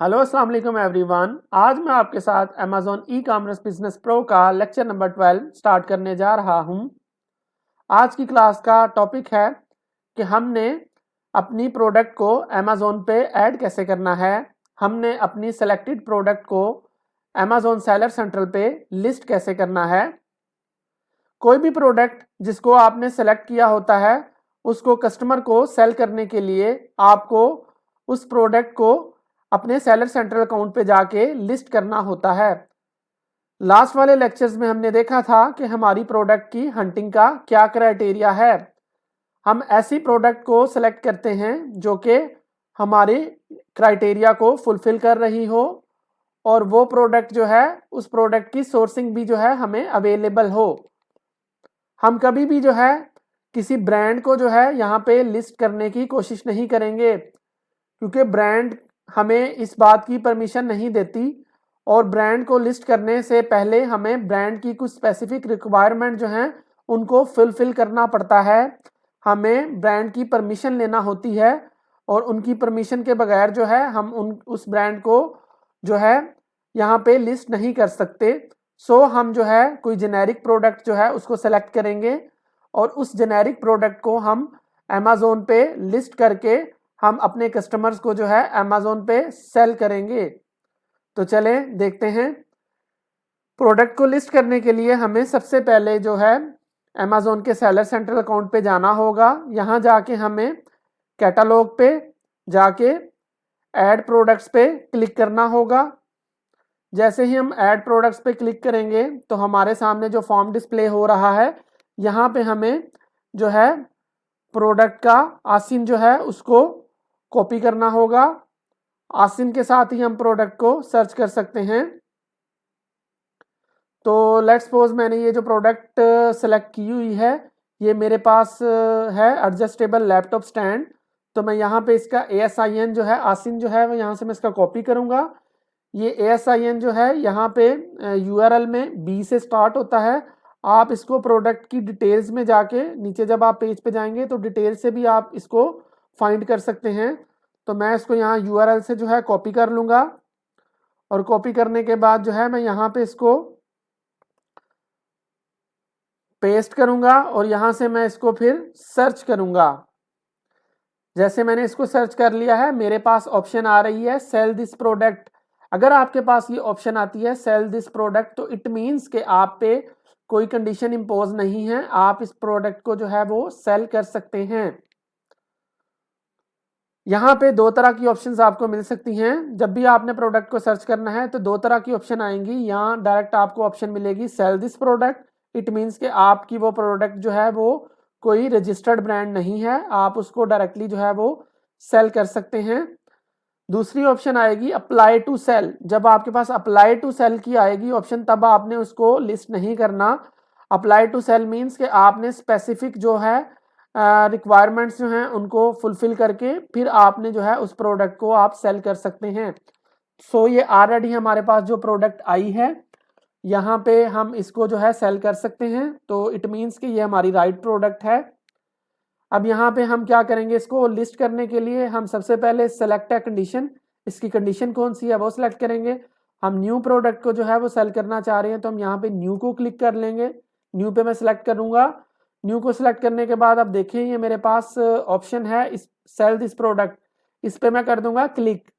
Hello अस्सलाम वालेकुम everyone. आज मैं आपके साथ Amazon e commerce business pro का लेक्चर नंबर 12 स्टार्ट करने जा रहा हूं। आज की क्लास का टॉपिक है कि हमने अपनी प्रोडक्ट को अमेजोन पे ऐड कैसे करना है। हमने अपनी सेलेक्टेड प्रोडक्ट को अमेजोन सेलर सेंट्रल पे लिस्ट कैसे करना है। कोई भी प्रोडक्ट जिसको आपने सेलेक्ट किया होता है उसको कस्टमर को सेल करने के लिए आपको उस प्रोडक्ट को अपने सेलर सेंट्रल अकाउंट पे जाके लिस्ट करना होता है। लास्ट वाले लेक्चर्स में हमने देखा था कि हमारी प्रोडक्ट की हंटिंग का क्या क्राइटेरिया है। हम ऐसी प्रोडक्ट को सिलेक्ट करते हैं जो कि हमारे क्राइटेरिया को फुलफिल कर रही हो और वो प्रोडक्ट जो है उस प्रोडक्ट की सोर्सिंग भी जो है हमें अवेलेबल हो। हम कभी भी जो है किसी ब्रांड को जो है यहाँ पे लिस्ट करने की कोशिश नहीं करेंगे क्योंकि ब्रांड हमें इस बात की परमिशन नहीं देती और ब्रांड को लिस्ट करने से पहले हमें ब्रांड की कुछ स्पेसिफिक रिक्वायरमेंट जो हैं उनको फुलफिल करना पड़ता है। हमें ब्रांड की परमिशन लेना होती है और उनकी परमिशन के बगैर जो है हम उस ब्रांड को जो है यहाँ पे लिस्ट नहीं कर सकते। सो हम जो है कोई जेनेरिक प्रोडक्ट जो है उसको सेलेक्ट करेंगे और उस जेनेरिक प्रोडक्ट को हम अमेजोन पे लिस्ट करके हम अपने कस्टमर्स को जो है अमेजोन पे सेल करेंगे। तो चलें देखते हैं। प्रोडक्ट को लिस्ट करने के लिए हमें सबसे पहले जो है अमेजोन के सेलर सेंट्रल अकाउंट पे जाना होगा। यहाँ जाके हमें कैटलॉग पे जाके ऐड प्रोडक्ट्स पे क्लिक करना होगा। जैसे ही हम ऐड प्रोडक्ट्स पे क्लिक करेंगे तो हमारे सामने जो फॉर्म डिस्प्ले हो रहा है यहाँ पे हमें जो है प्रोडक्ट का आसिन जो है उसको कॉपी करना होगा। आसिन के साथ ही हम प्रोडक्ट को सर्च कर सकते हैं। तो लेट्स सपोज मैंने ये जो प्रोडक्ट सेलेक्ट की हुई है ये मेरे पास है एडजस्टेबल लैपटॉप स्टैंड। तो मैं यहाँ पे इसका ASIN जो है आसिन जो है वो यहाँ से मैं इसका कॉपी करूँगा। ये ASIN जो है यहाँ पे URL में B से स्टार्ट होता है। आप इसको प्रोडक्ट की डिटेल्स में जाके नीचे जब आप पेज पे जाएंगे तो डिटेल से भी आप इसको फाइंड कर सकते हैं। तो मैं इसको यहाँ URL से जो है कॉपी कर लूँगा और कॉपी करने के बाद जो है मैं यहाँ पे इसको पेस्ट करूँगा और यहाँ से मैं इसको फिर सर्च करूँगा। जैसे मैंने इसको सर्च कर लिया है मेरे पास ऑप्शन आ रही है सेल दिस प्रोडक्ट। अगर आपके पास ये ऑप्शन आती है सेल दिस प्रोडक्ट तो इट मीन्स कि आप पे कोई कंडीशन इम्पोज नहीं है, आप इस प्रोडक्ट को जो है वो सेल कर सकते हैं। यहाँ पे दो तरह की ऑप्शंस आपको मिल सकती हैं। जब भी आपने प्रोडक्ट को सर्च करना है तो दो तरह की ऑप्शन आएंगी। यहाँ डायरेक्ट आपको ऑप्शन मिलेगी sell this product. It means कि आपकी वो प्रोडक्ट जो है वो कोई रजिस्टर्ड ब्रांड नहीं है, आप उसको डायरेक्टली जो है वो सेल कर सकते हैं। दूसरी ऑप्शन आएगी अप्लाई टू सेल। जब आपके पास अप्लाई टू सेल की आएगी ऑप्शन तब आपने उसको लिस्ट नहीं करना। अप्लाई टू सेल मीन्स कि आपने स्पेसिफिक जो है रिक्वायरमेंट्स जो हैं उनको फुलफिल करके फिर आपने जो है उस प्रोडक्ट को आप सेल कर सकते हैं। सो ये ऑलरेडी हमारे पास जो प्रोडक्ट आई है यहाँ पे हम इसको जो है सेल कर सकते हैं। तो इट मीन्स कि ये हमारी राइट प्रोडक्ट है। अब यहाँ पे हम क्या करेंगे, इसको लिस्ट करने के लिए हम सबसे पहले सेलेक्ट है कंडीशन। इसकी कंडीशन कौन सी है वो सिलेक्ट करेंगे। हम न्यू प्रोडक्ट को जो है वो सेल करना चाह रहे हैं तो हम यहाँ पे न्यू को क्लिक कर लेंगे। न्यू पे मैं सिलेक्ट करूंगा। न्यू को सिलेक्ट करने के बाद अब देखिए ये मेरे पास ऑप्शन है इस सेल दिस प्रोडक्ट, इस पे मैं कर दूंगा क्लिक।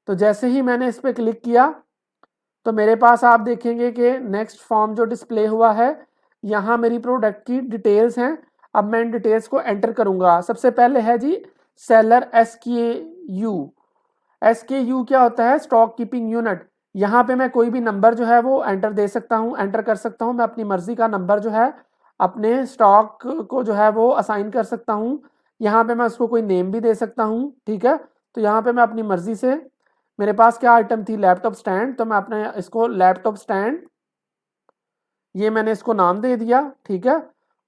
तो जैसे ही मैंने इस पे क्लिक किया तो मेरे पास आप देखेंगे कि नेक्स्ट फॉर्म जो डिस्प्ले हुआ है यहाँ मेरी प्रोडक्ट की डिटेल्स हैं। अब मैं इन डिटेल्स को एंटर करूंगा। सबसे पहले है जी सेलर SKU। SKU क्या होता है, स्टॉक कीपिंग यूनिट। यहाँ पे मैं कोई भी नंबर जो है वो एंटर दे सकता हूँ, एंटर कर सकता हूँ। मैं अपनी मर्जी का नंबर जो है अपने स्टॉक को जो है वो असाइन कर सकता हूँ। यहाँ पे मैं उसको कोई नेम भी दे सकता हूँ, ठीक है। तो यहाँ पे मैं अपनी मर्जी से, मेरे पास क्या आइटम थी लैपटॉप स्टैंड, तो मैं अपने इसको लैपटॉप स्टैंड ये मैंने इसको नाम दे दिया, ठीक है।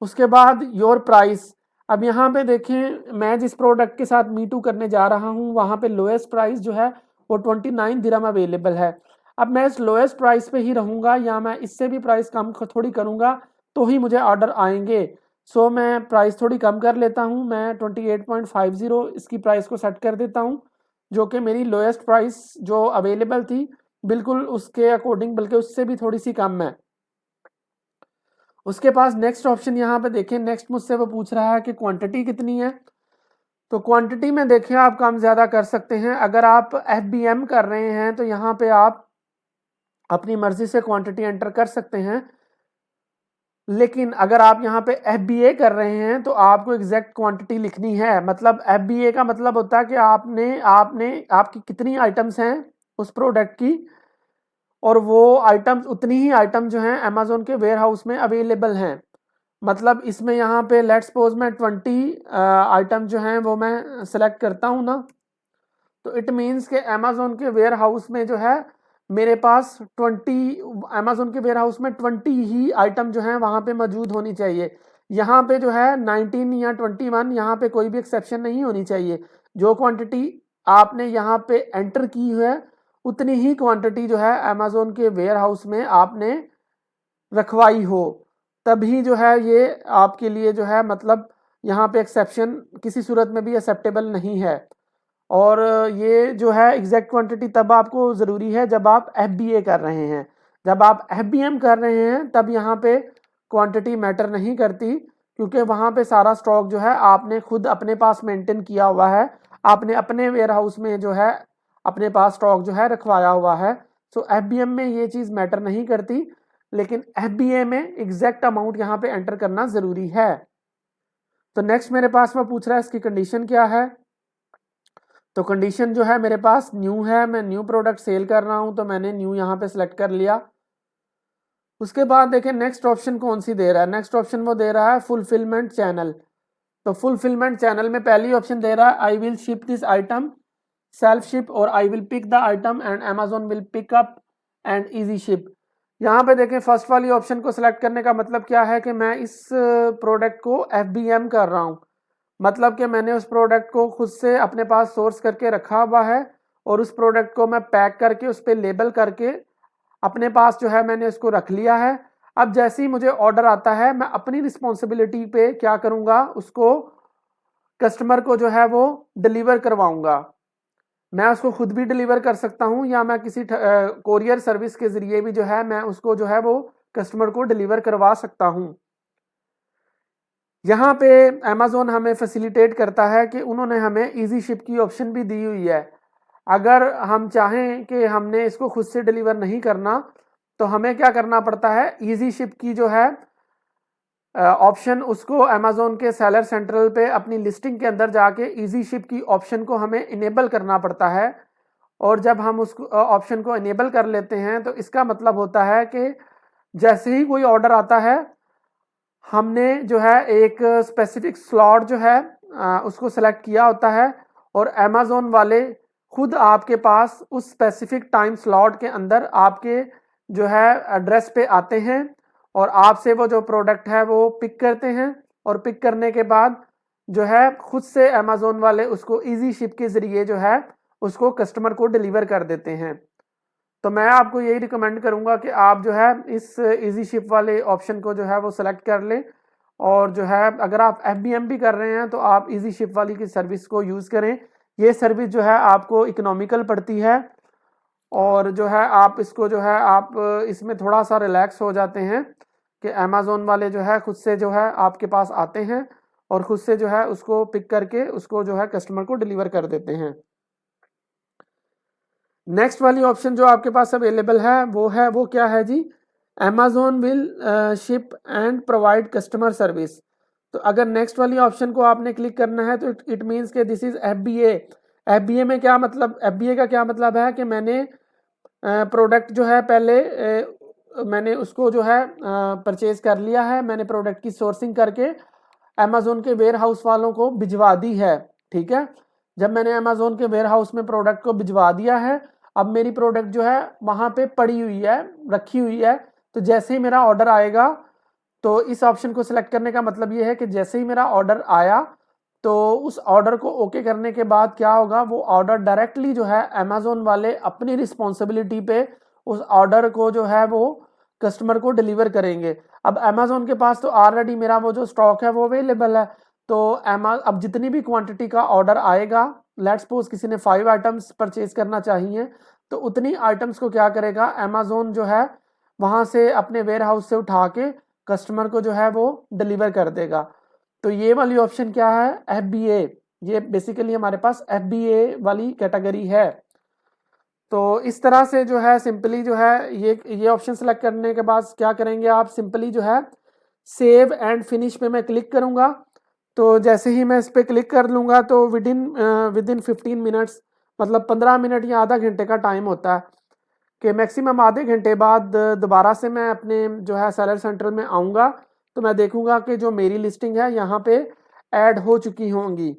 उसके बाद योर प्राइस। अब यहाँ पे देखें मैं जिस प्रोडक्ट के साथ मीटू करने जा रहा हूँ वहाँ पे लोएस्ट प्राइस जो है वो 29 दिरहम अवेलेबल है। अब मैं इस लोएस्ट प्राइस पे ही रहूँगा या मैं इससे भी प्राइस कम थोड़ी करूँगा तो ही मुझे ऑर्डर आएंगे। सो मैं प्राइस थोड़ी कम कर लेता हूँ, मैं 28.50 इसकी प्राइस को सेट कर देता हूँ। जो कि मेरी लोएस्ट प्राइस जो अवेलेबल थी बिल्कुल उसके अकॉर्डिंग, बल्कि उससे भी थोड़ी सी कम है। उसके पास नेक्स्ट ऑप्शन यहाँ पे देखें, नेक्स्ट मुझसे वो पूछ रहा है कि क्वांटिटी कितनी है। तो क्वांटिटी में देखिए आप कम ज़्यादा कर सकते हैं। अगर आप FBM कर रहे हैं तो यहाँ पे आप अपनी मर्जी से क्वांटिटी एंटर कर सकते हैं, लेकिन अगर आप यहाँ पे FBA कर रहे हैं तो आपको एग्जैक्ट क्वांटिटी लिखनी है। मतलब FBA का मतलब होता है कि आपकी कितनी आइटम्स हैं उस प्रोडक्ट की, और वो आइटम्स उतनी ही आइटम जो हैं अमेजोन के वेयर हाउस में अवेलेबल हैं। मतलब इसमें यहाँ पे लेट्स सपोज मैं 20 आइटम जो हैं वो मैं सेलेक्ट करता हूँ ना, तो इट मीन्स के अमेजोन के वेयर हाउस में जो है मेरे पास 20 अमेजोन के वेयर हाउस में 20 ही आइटम जो हैं वहाँ पे मौजूद होनी चाहिए। यहाँ पे जो है 19 या 21 यहाँ पे कोई भी एक्सेप्शन नहीं होनी चाहिए। जो क्वांटिटी आपने यहाँ पे एंटर की है उतनी ही क्वांटिटी जो है अमेजोन के वेयर हाउस में आपने रखवाई हो, तभी जो है ये आपके लिए जो है मतलब यहाँ पे एक्सेप्शन किसी सूरत में भी एक्सेप्टेबल नहीं है। और ये जो है एग्जैक्ट क्वांटिटी तब आपको ज़रूरी है जब आप FBA कर रहे हैं। जब आप FBM कर रहे हैं तब यहाँ पे क्वांटिटी मैटर नहीं करती, क्योंकि वहाँ पे सारा स्टॉक जो है आपने खुद अपने पास मेंटेन किया हुआ है, आपने अपने वेयर हाउस में जो है अपने पास स्टॉक जो है रखवाया हुआ है। सो FBM में ये चीज़ मैटर नहीं करती, लेकिन FBA में एग्जैक्ट अमाउंट यहाँ पे एंटर करना ज़रूरी है। तो नेक्स्ट मेरे पास में पूछ रहा है इसकी कंडीशन क्या है। तो कंडीशन जो है मेरे पास न्यू है, मैं न्यू प्रोडक्ट सेल कर रहा हूं, तो मैंने न्यू यहाँ पे सिलेक्ट कर लिया। उसके बाद देखें नेक्स्ट ऑप्शन कौन सी दे रहा है। नेक्स्ट ऑप्शन वो दे रहा है फुलफिलमेंट चैनल। तो फुलफिलमेंट चैनल में पहली ऑप्शन दे रहा है I will ship this item self ship और I will pick the item and Amazon will pick up and easy ship. यहाँ पे देखें फर्स्ट वाली ऑप्शन को सिलेक्ट करने का मतलब क्या है कि मैं इस प्रोडक्ट को FBM कर रहा हूँ, मतलब कि मैंने उस प्रोडक्ट को खुद से अपने पास सोर्स करके रखा हुआ है और उस प्रोडक्ट को मैं पैक करके उस पर लेबल करके अपने पास जो है मैंने उसको रख लिया है। अब जैसे ही मुझे ऑर्डर आता है मैं अपनी रिस्पॉन्सिबिलिटी पे क्या करूँगा, उसको कस्टमर को जो है वो डिलीवर करवाऊँगा। मैं उसको खुद भी डिलीवर कर सकता हूँ या मैं किसी कोरियर सर्विस के ज़रिए भी जो है मैं उसको जो है वो कस्टमर को डिलीवर करवा सकता हूँ। यहाँ पे अमेजोन हमें फैसिलिटेट करता है कि उन्होंने हमें इजी शिप की ऑप्शन भी दी हुई है। अगर हम चाहें कि हमने इसको खुद से डिलीवर नहीं करना तो हमें क्या करना पड़ता है, इजी शिप की जो है ऑप्शन उसको अमेजोन के सेलर सेंट्रल पे अपनी लिस्टिंग के अंदर जाके इजी शिप की ऑप्शन को हमें इनेबल करना पड़ता है। और जब हम उस ऑप्शन को इनेबल कर लेते हैं तो इसका मतलब होता है कि जैसे ही कोई ऑर्डर आता है हमने जो है एक स्पेसिफिक स्लॉट जो है उसको सेलेक्ट किया होता है और अमेजोन वाले खुद आपके पास उस स्पेसिफिक टाइम स्लॉट के अंदर आपके जो है एड्रेस पे आते हैं और आपसे वो जो प्रोडक्ट है वो पिक करते हैं और पिक करने के बाद जो है खुद से अमेजोन वाले उसको इजी शिप के ज़रिए जो है उसको कस्टमर को डिलीवर कर देते हैं। तो मैं आपको यही रिकमेंड करूंगा कि आप जो है इस इजी शिप वाले ऑप्शन को जो है वो सिलेक्ट कर लें, और जो है अगर आप FBM भी कर रहे हैं तो आप इजी शिप वाली की सर्विस को यूज़ करें। ये सर्विस जो है आपको इकोनॉमिकल पड़ती है और जो है आप इसको जो है आप इसमें थोड़ा सा रिलैक्स हो जाते हैं कि अमेजोन वाले जो है खुद से जो है आपके पास आते हैं और खुद से जो है उसको पिक करके उसको जो है कस्टमर को डिलीवर कर देते हैं। नेक्स्ट वाली ऑप्शन जो आपके पास अवेलेबल है वो क्या है जी, Amazon will ship and provide customer service. तो अगर नेक्स्ट वाली ऑप्शन को आपने क्लिक करना है तो इट मीन्स के दिस इज FBA। FBA में क्या मतलब, FBA का क्या मतलब है कि मैंने प्रोडक्ट जो है पहले मैंने उसको जो है परचेज कर लिया है, मैंने प्रोडक्ट की सोर्सिंग करके अमेजोन के वेयर हाउस वालों को भिजवा दी है। ठीक है, जब मैंने अमेजोन के वेयर हाउस में प्रोडक्ट को भिजवा दिया है, अब मेरी प्रोडक्ट जो है वहाँ पे पड़ी हुई है, रखी हुई है। तो जैसे ही मेरा ऑर्डर आएगा, तो इस ऑप्शन को सिलेक्ट करने का मतलब ये है कि जैसे ही मेरा ऑर्डर आया तो उस ऑर्डर को ओके करने के बाद क्या होगा, वो ऑर्डर डायरेक्टली जो है अमेजोन वाले अपनी रिस्पॉन्सिबिलिटी पे उस ऑर्डर को जो है वो कस्टमर को डिलीवर करेंगे। अब अमेजोन के पास तो ऑलरेडी मेरा वो जो स्टॉक है वो अवेलेबल है, तो अब जितनी भी क्वांटिटी का ऑर्डर आएगा लेट्स सपोज किसी ने 5 आइटम्स परचेज करना चाहिए, तो उतनी आइटम्स को क्या करेगा, अमेजोन जो है वहाँ से अपने वेयर हाउस से उठा के कस्टमर को जो है वो डिलीवर कर देगा। तो ये वाली ऑप्शन क्या है, FBA, ये बेसिकली हमारे पास FBA वाली कैटेगरी है। तो इस तरह से जो है सिंपली जो है ये ऑप्शन सेलेक्ट करने के बाद क्या करेंगे आप, सिंपली जो है सेव एंड फिनिश पे मैं क्लिक करूंगा। तो जैसे ही मैं इस पर क्लिक कर लूँगा तो विद इन 15 मिनट्स, मतलब 15 मिनट या आधा घंटे का टाइम होता है कि मैक्सिमम आधे घंटे बाद दोबारा से मैं अपने जो है सेलर सेंटर में आऊँगा, तो मैं देखूंगा कि जो मेरी लिस्टिंग है यहाँ पे ऐड हो चुकी होंगी।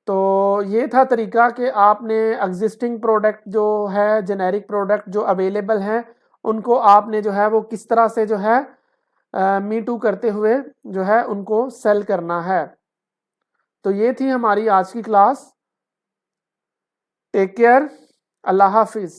तो ये था तरीका कि आपने एग्जिस्टिंग प्रोडक्ट जो है, जेनेरिक प्रोडक्ट जो अवेलेबल हैं, उनको आपने जो है वो किस तरह से जो है मी टू करते हुए जो है उनको सेल करना है। तो ये थी हमारी आज की क्लास। टेक केयर, अल्लाह हाफिज़।